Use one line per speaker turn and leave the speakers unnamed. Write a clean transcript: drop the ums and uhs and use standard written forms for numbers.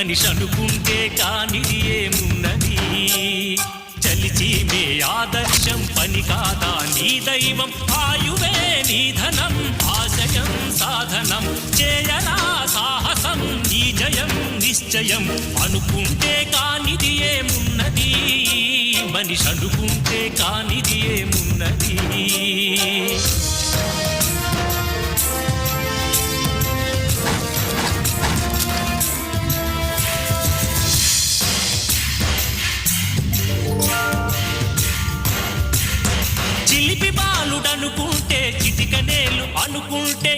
మనిషి అనుకుంటే కానిది ఏమున్నది చలిచి మే ఆదర్శం పని కాదా నీ దైవం ఆయువే నీ ధనం ఆశయం సాధనం చేయరా సాహసం నీ జయం నిశ్చయం అనుకుంటే కానిది ఏమున్నది మనిషి అనుకుంటే కానిది ఏమున్నది చిలిపి బాలుడనుకుంటే చిటికనేలు అనుకుంటే